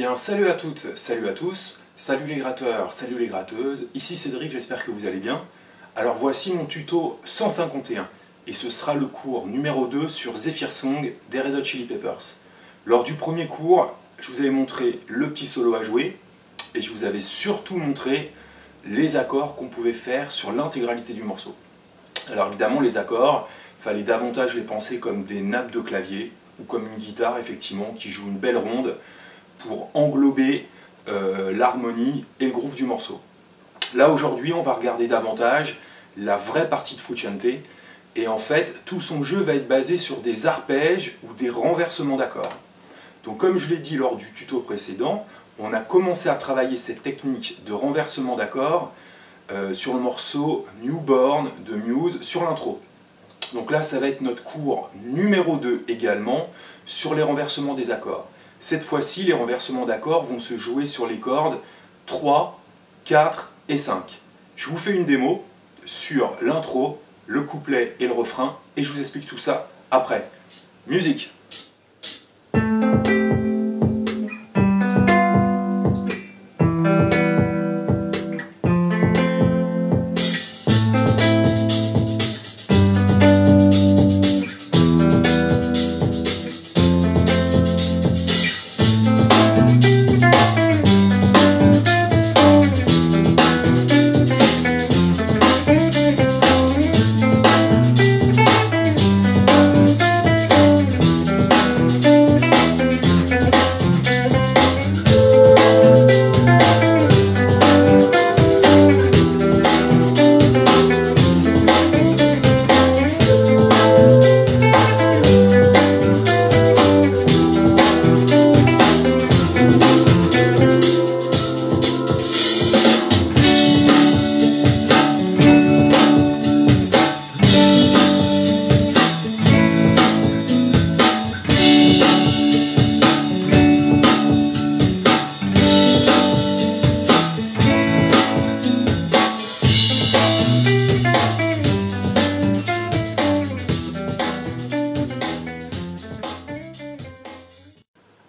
bien, salut à toutes, salut à tous, salut les gratteurs, salut les gratteuses, ici Cédric, j'espère que vous allez bien. Alors voici mon tuto 151, et ce sera le cours numéro 2 sur Zephyr Song des Red Hot Chili Peppers. Lors du premier cours, je vous avais montré le petit solo à jouer, et je vous avais surtout montré les accords qu'on pouvait faire sur l'intégralité du morceau. Alors évidemment, les accords, il fallait davantage les penser comme des nappes de clavier, ou comme une guitare effectivement qui joue une belle ronde pour englober l'harmonie et le groove du morceau. Là aujourd'hui on va regarder davantage la vraie partie de Frusciante, et en fait tout son jeu va être basé sur des arpèges ou des renversements d'accords. Donc comme je l'ai dit lors du tuto précédent, on a commencé à travailler cette technique de renversement d'accords sur le morceau Newborn de Muse sur l'intro. Donc là, ça va être notre cours numéro 2 également sur les renversements des accords. Cette fois-ci, les renversements d'accords vont se jouer sur les cordes 3, 4 et 5. Je vous fais une démo sur l'intro, le couplet et le refrain, et je vous explique tout ça après. Musique!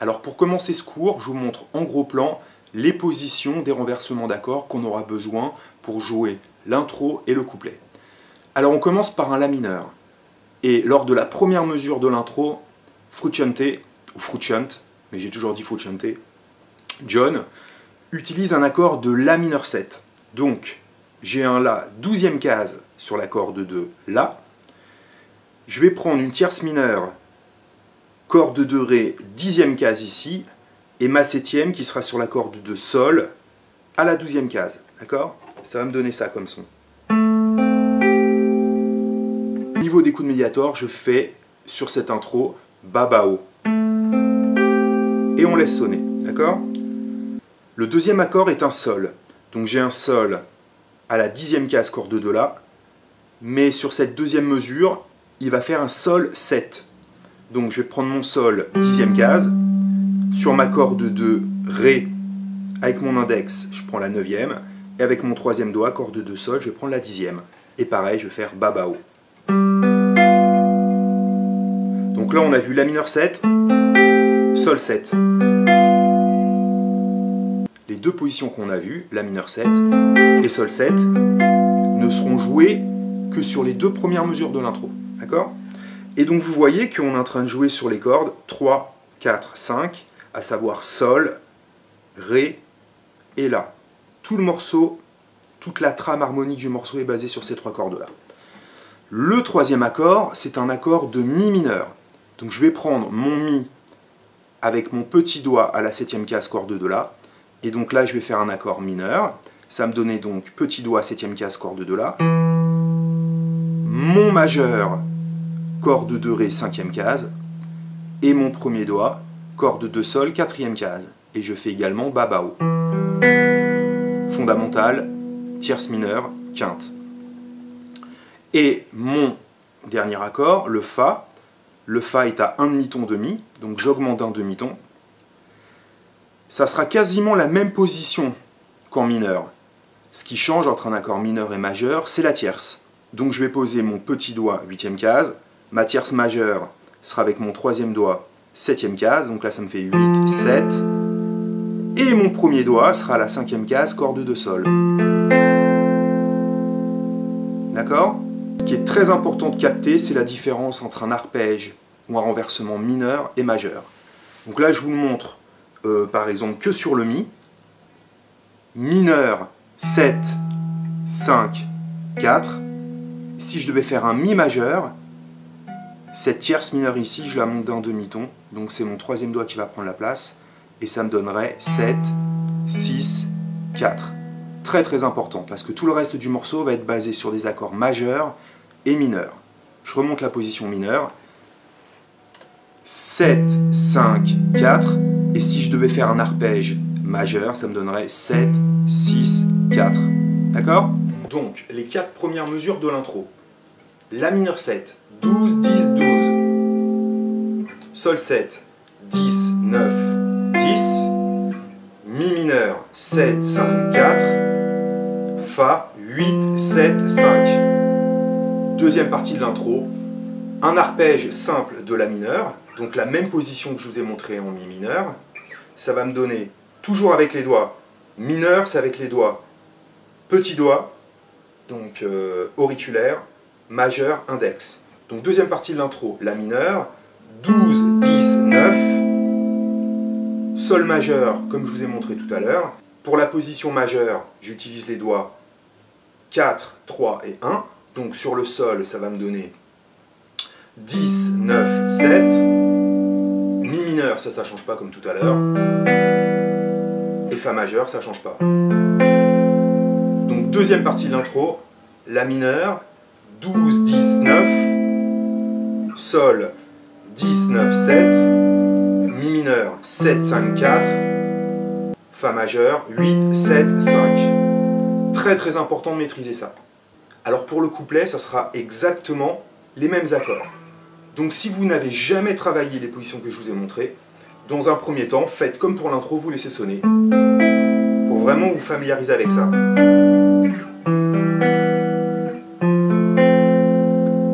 Alors pour commencer ce cours, je vous montre en gros plan les positions des renversements d'accords qu'on aura besoin pour jouer l'intro et le couplet. Alors on commence par un La mineur. Et lors de la première mesure de l'intro, Frusciante, ou Frusciante, mais j'ai toujours dit Frusciante, John utilise un accord de La mineur 7. Donc j'ai un La 12e case sur la corde de La. Je vais prendre une tierce mineure, corde de Ré, 10e case ici, et ma 7e qui sera sur la corde de Sol à la 12e case. D'accord? Ça va me donner ça comme son. Au niveau des coups de médiator, je fais sur cette intro Babao. Et on laisse sonner. D'accord? Le deuxième accord est un Sol. Donc j'ai un Sol à la 10e case corde de La, mais sur cette deuxième mesure, il va faire un Sol 7. Donc je vais prendre mon Sol 10e case, sur ma corde de Ré, avec mon index, je prends la 9e, et avec mon troisième doigt, corde de Sol, je vais prendre la 10e. Et pareil, je vais faire Babao. Donc là, on a vu La mineur 7, Sol 7. Les deux positions qu'on a vues, La mineur 7 et Sol 7, ne seront jouées que sur les deux premières mesures de l'intro. D'accord ? Et donc vous voyez qu'on est en train de jouer sur les cordes 3, 4, 5, à savoir Sol, Ré et La. Tout le morceau, toute la trame harmonique du morceau est basée sur ces trois cordes-là. Le troisième accord, c'est un accord de Mi mineur. Donc je vais prendre mon Mi avec mon petit doigt à la 7e case corde de La. Et donc là, je vais faire un accord mineur. Ça va me donner donc petit doigt 7e case corde de La. Mon majeur, corde de Ré, 5e case, et mon premier doigt, corde de Sol, 4e case. Et je fais également Babao. Fondamental, tierce mineure, quinte. Et mon dernier accord, le Fa est à un demi-ton de Mi, donc j'augmente d'un demi-ton. Ça sera quasiment la même position qu'en mineur. Ce qui change entre un accord mineur et majeur, c'est la tierce. Donc je vais poser mon petit doigt 8e case, ma tierce majeure sera avec mon troisième doigt 7e case, donc là ça me fait 8, 7, Et mon premier doigt sera la 5e case, corde de sol. D'accord? Ce qui est très important de capter, c'est la différence entre un arpège ou un renversement mineur et majeur. Donc là, je vous le montre, par exemple, que sur le Mi. Mineur, 7, 5, 4. Si je devais faire un Mi majeur, cette tierce mineure ici, je la monte d'un demi-ton. Donc c'est mon 3e doigt qui va prendre la place. Et ça me donnerait 7, 6, 4. Très très important, parce que tout le reste du morceau va être basé sur des accords majeurs et mineurs. Je remonte la position mineure. 7, 5, 4. Et si je devais faire un arpège majeur, ça me donnerait 7, 6, 4. D'accord? Donc, les 4 premières mesures de l'intro. La mineur 7, 12, 10, 12. Sol 7, 10, 9, 10. Mi mineur, 7, 5, 4. Fa, 8, 7, 5. Deuxième partie de l'intro, un arpège simple de la mineure, donc la même position que je vous ai montré en Mi mineur. Ça va me donner, toujours avec les doigts, mineur, c'est avec les doigts petit doigt, donc auriculaire, majeur, index. Donc deuxième partie de l'intro, la mineure, 12, 10, 9, sol majeur, comme je vous ai montré tout à l'heure. Pour la position majeure, j'utilise les doigts 4, 3 et 1. Donc sur le sol, ça va me donner 10, 9, 7. Mi mineur, ça ne change pas comme tout à l'heure. Et Fa majeur, ça ne change pas. Donc deuxième partie de l'intro, la mineure, 12, 10, 9. Sol, 10, 9, 7. Mi mineur, 7, 5, 4. Fa majeur, 8, 7, 5. Très très important de maîtriser ça. Alors pour le couplet, ça sera exactement les mêmes accords. Donc si vous n'avez jamais travaillé les positions que je vous ai montrées, dans un premier temps, faites comme pour l'intro, vous laissez sonner. Pour vraiment vous familiariser avec ça.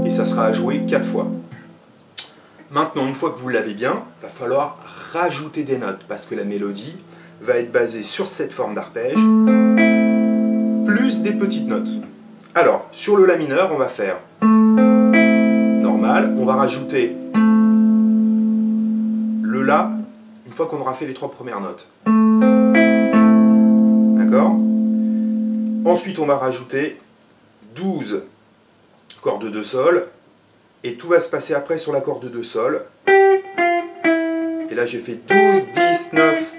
Et ça sera à jouer 4 fois. Maintenant, une fois que vous l'avez bien, il va falloir rajouter des notes, parce que la mélodie va être basée sur cette forme d'arpège, plus des petites notes. Alors, sur le La mineur, on va faire normal, on va rajouter le La une fois qu'on aura fait les 3 premières notes. D'accord? Ensuite, on va rajouter 12 cordes de Sol, et tout va se passer après sur la corde de Sol. Et là, j'ai fait 12, 10, 9.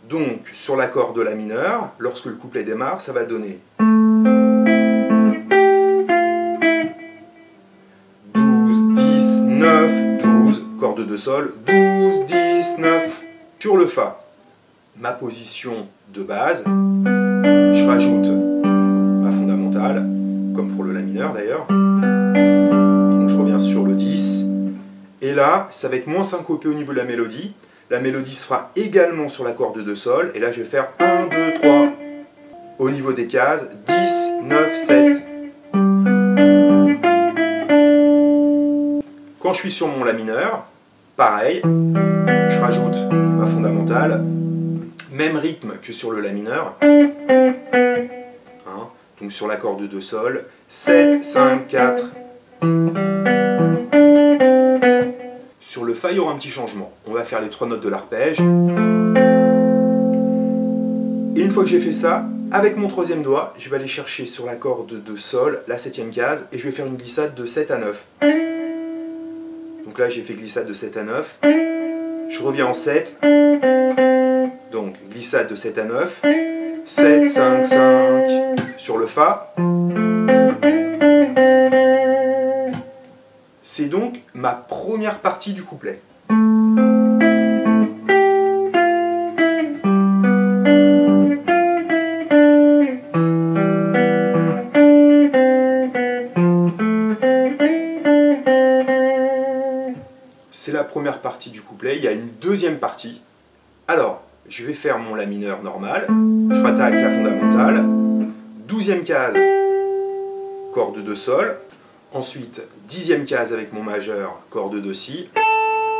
Donc, sur l'accord de La mineur, lorsque le couplet démarre, ça va donner 12, 10, 9, 12, corde de Sol, 12, 10, 9. Sur le Fa, ma position de base, je rajoute ma fondamentale, comme pour le La mineur d'ailleurs. Donc je reviens sur le 10. Et là, ça va être moins syncopé au niveau de la mélodie. La mélodie sera également sur la corde de Sol. Et là, je vais faire 1, 2, 3. Au niveau des cases, 10, 9, 7. Quand je suis sur mon La mineur, pareil, je rajoute ma fondamentale. Même rythme que sur le La mineur. Hein, donc sur la corde de Sol, 7, 5, 4. Sur le Fa, il y aura un petit changement. On va faire les 3 notes de l'arpège. Et une fois que j'ai fait ça, avec mon 3e doigt, je vais aller chercher sur la corde de Sol, la 7e case, et je vais faire une glissade de 7 à 9. Donc là, j'ai fait glissade de 7 à 9. Je reviens en 7. Donc, glissade de 7 à 9. 7, 5, 5. Sur le Fa. C'est donc ma première partie du couplet. C'est la première partie du couplet. Il y a une deuxième partie. Alors, je vais faire mon La mineur normal. Je rattaque la fondamentale. 12e case, corde de Sol. Ensuite, 10e case avec mon majeur, corde de Si.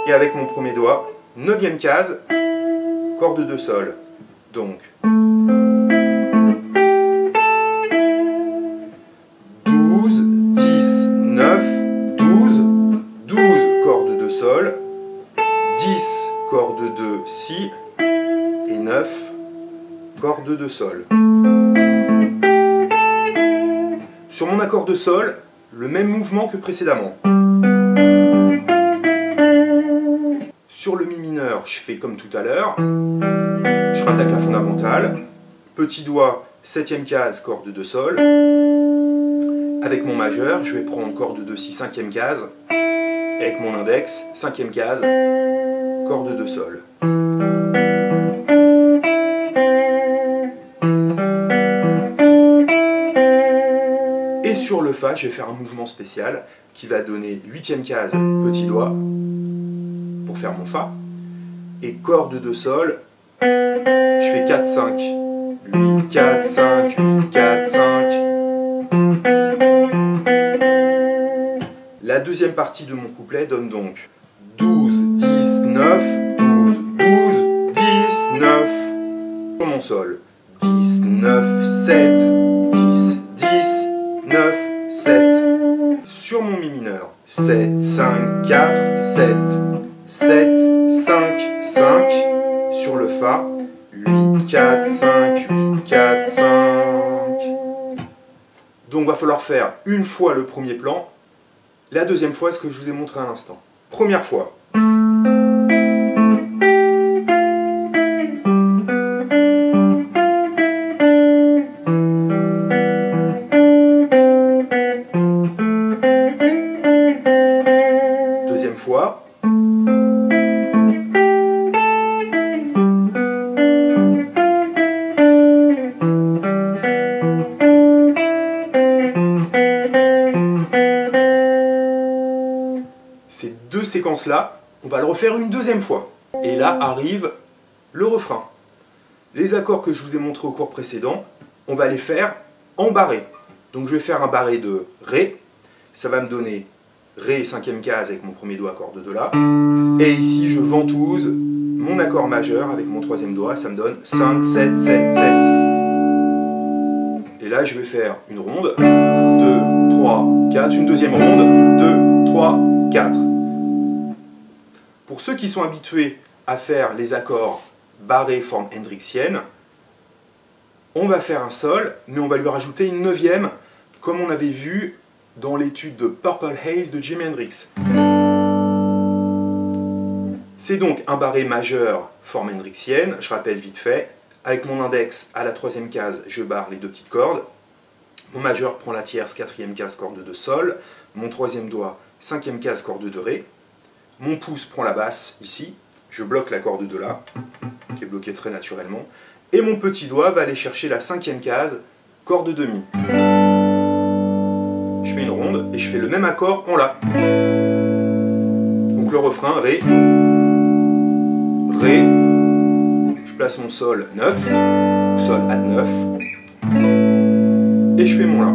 Et avec mon premier doigt, 9e case, corde de sol. Donc 12, 10, 9, 12, 12 cordes de sol, 10 cordes de si et 9 cordes de sol. Sur mon accord de sol, le même mouvement que précédemment. Sur le mi mineur, je fais comme tout à l'heure. Je rattaque la fondamentale. Petit doigt, 7e case, corde de sol. Avec mon majeur, je vais prendre corde de si, 5e case. Et avec mon index, 5e case, corde de sol. Et sur le Fa, je vais faire un mouvement spécial qui va donner 8e case, petit doigt, pour faire mon Fa. Et corde de sol, je fais 4, 5, 8, 4, 5, 8, 4, 5. La deuxième partie de mon couplet donne donc 12, 10, 9, 12, 12, 10, 9. Sur mon sol, 10, 9, 7, 10, 10, 9, 7. Sur mon mi mineur, 7, 5, 4, 7, 7, 5, 5. Sur le Fa, 8, 4, 5, 8, 4, 5. Donc il va falloir faire une fois le premier plan, la deuxième fois ce que je vous ai montré à l'instant. Première fois. Deuxième fois. Ces deux séquences-là, on va le refaire une deuxième fois. Et là arrive le refrain. Les accords que je vous ai montrés au cours précédent, on va les faire en barré. Donc je vais faire un barré de Ré. Ça va me donner Ré 5e case avec mon premier doigt, corde de La. Et ici, je ventouse mon accord majeur avec mon 3e doigt. Ça me donne 5, 7, 7, 7. Et là, je vais faire une ronde. 2, 3, 4. Une deuxième ronde. 2, 3, 4. Pour ceux qui sont habitués à faire les accords barrés forme hendrixienne, on va faire un sol, mais on va lui rajouter une 9e, comme on avait vu dans l'étude de Purple Haze de Jimi Hendrix. C'est donc un barré majeur forme hendrixienne, je rappelle vite fait. Avec mon index à la 3e case, je barre les deux petites cordes. Mon majeur prend la tierce, 4e case, corde de sol. Mon 3e doigt, 5e case, corde de Ré. Mon pouce prend la basse, ici. Je bloque la corde de La, qui est bloquée très naturellement. Et mon petit doigt va aller chercher la 5e case, corde de Mi. Je fais une ronde et je fais le même accord en La. Donc le refrain, Ré, Ré. Je place mon Sol 9, ou Sol Add 9. Et je fais mon La.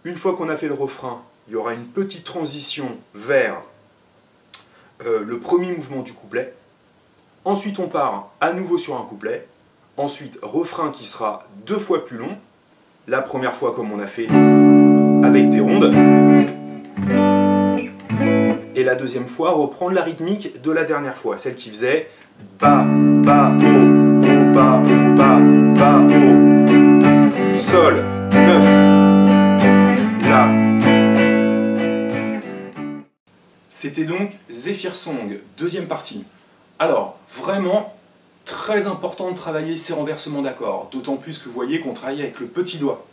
Une fois qu'on a fait le refrain, il y aura une petite transition vers le premier mouvement du couplet. Ensuite, on part à nouveau sur un couplet. Ensuite, refrain qui sera 2 fois plus long. La première fois, comme on a fait avec des rondes. Et la deuxième fois, reprendre la rythmique de la dernière fois, celle qui faisait Ba, Ba, O, Ba, Ba, Ba, O. Sol, 9, La. C'était donc Zephyr Song, deuxième partie. Alors, vraiment, très important de travailler ces renversements d'accords, d'autant plus que vous voyez qu'on travaille avec le petit doigt.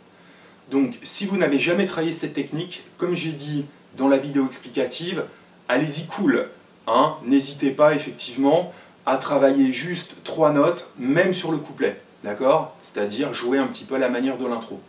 Donc, si vous n'avez jamais travaillé cette technique, comme j'ai dit dans la vidéo explicative, allez-y cool. Hein, n'hésitez pas, effectivement, à travailler juste 3 notes, même sur le couplet. D'accord? C'est-à-dire jouer un petit peu à la manière de l'intro.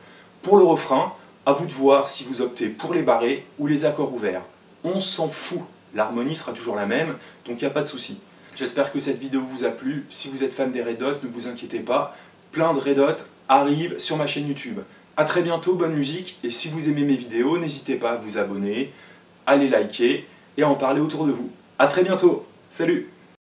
Pour le refrain, à vous de voir si vous optez pour les barrés ou les accords ouverts. On s'en fout, l'harmonie sera toujours la même, donc il n'y a pas de souci. J'espère que cette vidéo vous a plu. Si vous êtes fan des Red Hot, ne vous inquiétez pas, plein de Red Hot arrivent sur ma chaîne YouTube. A très bientôt, bonne musique, et si vous aimez mes vidéos, n'hésitez pas à vous abonner, à les liker et à en parler autour de vous. A très bientôt, salut!